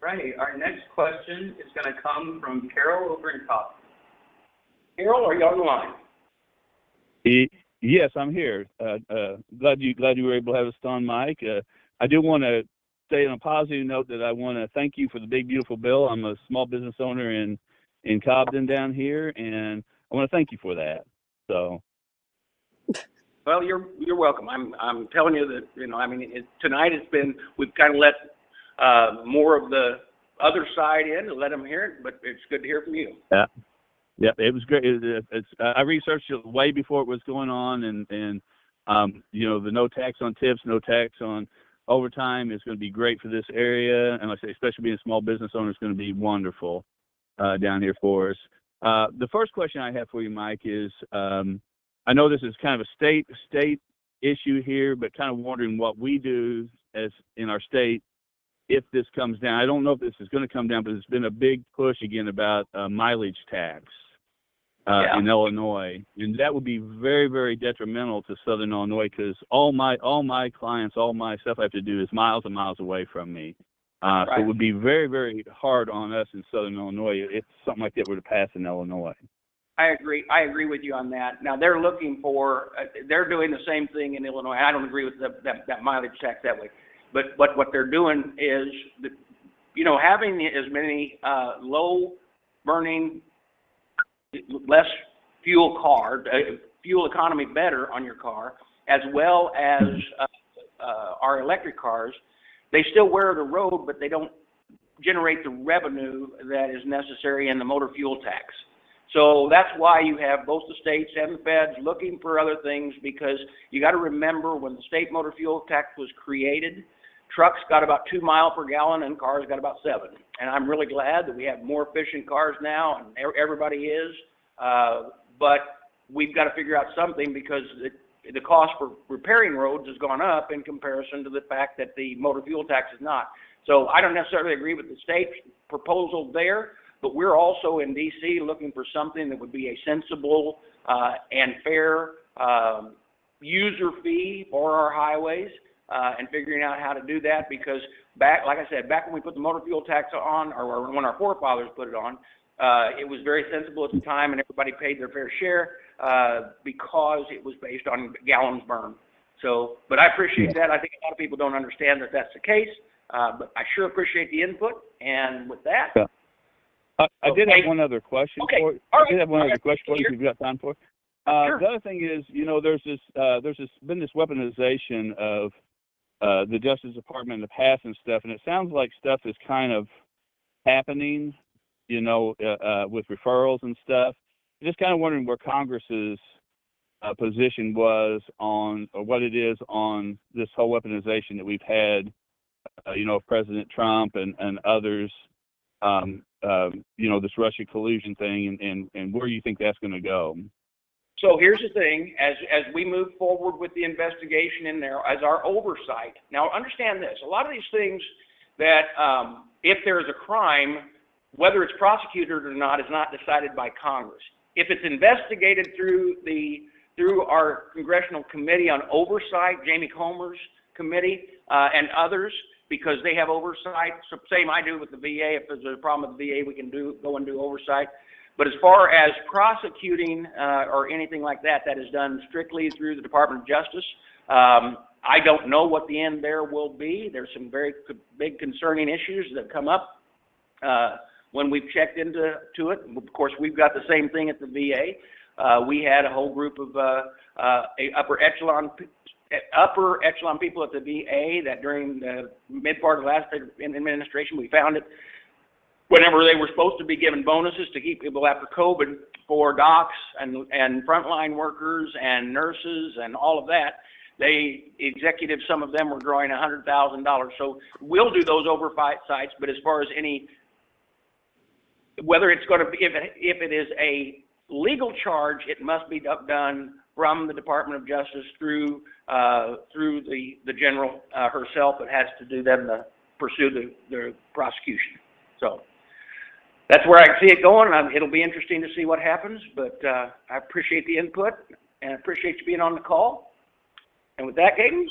Right. Our next question is going to come from Carol over in Cobden. Carol, are you on the line? Yes, I'm here. Glad you were able to have us on, Mike. I do want to say on a positive note that I want to thank you for the big beautiful bill. I'm a small business owner in Cobden down here, and I want to thank you for that. So. Well, you're welcome. I'm telling you that tonight we've kind of let more of the other side in and let them hear it, but it's good to hear from you. Yeah. Yeah, it was great. I researched it way before it was going on, and the no tax on tips, no tax on overtime is going to be great for this area, and like I say, especially being a small business owner, is going to be wonderful down here for us. The first question I have for you, Mike, is I know this is kind of a state issue here, but kind of wondering what we do as in our state if this comes down. I don't know if this is going to come down, but there's been a big push again about mileage tax in Illinois, and that would be very, very detrimental to Southern Illinois because all my clients, all my stuff I have to do is miles and miles away from me. Right. So it would be very, very hard on us in Southern Illinois if something like that were to pass in Illinois. I agree with you on that. Now they're looking for they're doing the same thing in Illinois. I don't agree with that mileage tax that way, but what they're doing is having as many low burning, less fuel cars, fuel economy better on your car, as well as our electric cars. They still wear the road, but they don't generate the revenue that is necessary in the motor fuel tax. So that's why you have both the states and the feds looking for other things, because you got to remember when the state motor fuel tax was created, trucks got about 2 miles per gallon and cars got about 7. And I'm really glad that we have more efficient cars now, and everybody is. But we've got to figure out something, because the cost for repairing roads has gone up in comparison to the fact that the motor fuel tax is not. So I don't necessarily agree with the state's proposal there, but we're also in D.C. looking for something that would be a sensible and fair user fee for our highways, and figuring out how to do that, because back when we put the motor fuel tax on, or when our forefathers put it on, it was very sensible at the time, and everybody paid their fair share because it was based on gallons burned. So, but I appreciate that. I think a lot of people don't understand that that's the case, but I sure appreciate the input. And with that, I did have one other question for you. All right. I did have one other question for you if you've got time for it. Sure. The other thing is, there's been this weaponization of the Justice Department in the past and stuff, and it sounds like stuff is kind of happening, with referrals and stuff. I'm just kind of wondering where Congress's position was on, or what it is on this whole weaponization that we've had, President Trump and others, this Russia collusion thing, and where you think that's going to go. So here's the thing, as we move forward with the investigation in there, as our oversight. Now understand this, a lot of these things that if there is a crime, whether it's prosecuted or not is not decided by Congress. If it's investigated through our Congressional Committee on Oversight, Jamie Comer's committee, and others, because they have oversight, so same I do with the VA. If there's a problem with the VA, we can go and do oversight. But as far as prosecuting or anything like that, that is done strictly through the Department of Justice. I don't know what the end there will be. There's some very big concerning issues that come up when we've checked into it. Of course, we've got the same thing at the VA. We had a whole group of upper echelon people at the VA that during the mid part of the last administration, we found it whenever they were supposed to be given bonuses to keep people after COVID for docs and frontline workers and nurses and all of that, executives, some of them were drawing $100,000. So we'll do those oversights, but as far as whether it's going to be, if it is a legal charge, it must be done from the Department of Justice through the general herself. It has to do them to pursue the prosecution. So that's where I see it going. It'll be interesting to see what happens, but I appreciate the input and I appreciate you being on the call. And with that, Cobden,